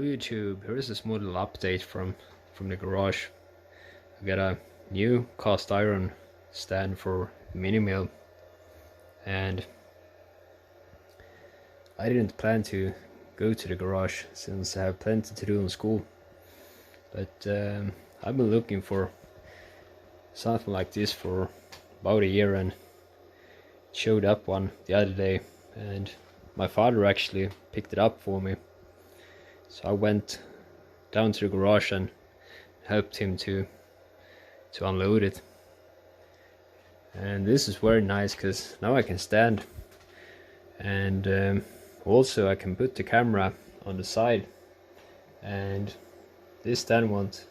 YouTube, here is a small little update from the garage. I got a new cast iron stand for mini mill, and I didn't plan to go to the garage since I have plenty to do in school, but I've been looking for something like this for about a year, and it showed up one the other day, and my father actually picked it up for me. So I went down to the garage and helped him to unload it. And this is very nice because now I can stand, and also I can put the camera on the side, and this stand won't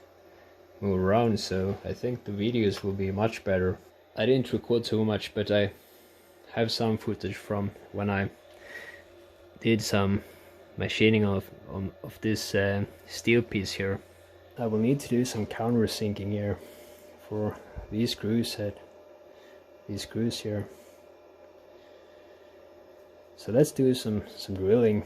move around, so I think the videos will be much better. I didn't record so much, but I have some footage from when I did some machining of this steel piece here. I will need to do some countersinking here for these screws here. So let's do some drilling.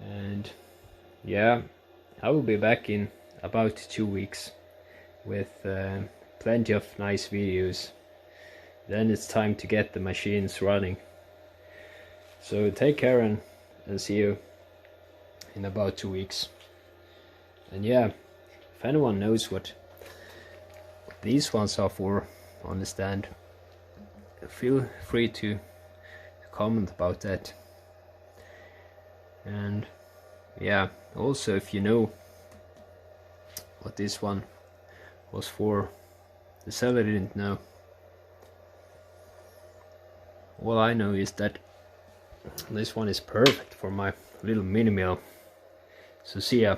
And yeah, I will be back in about 2 weeks with plenty of nice videos. Then it's time to get the machines running. So take care and see you in about 2 weeks. And yeah, if anyone knows what these ones are for on the stand, feel free to comment about that. And yeah, also if you know what this one was for, the seller didn't know. All I know is that this one is perfect for my little mini mill. So see ya.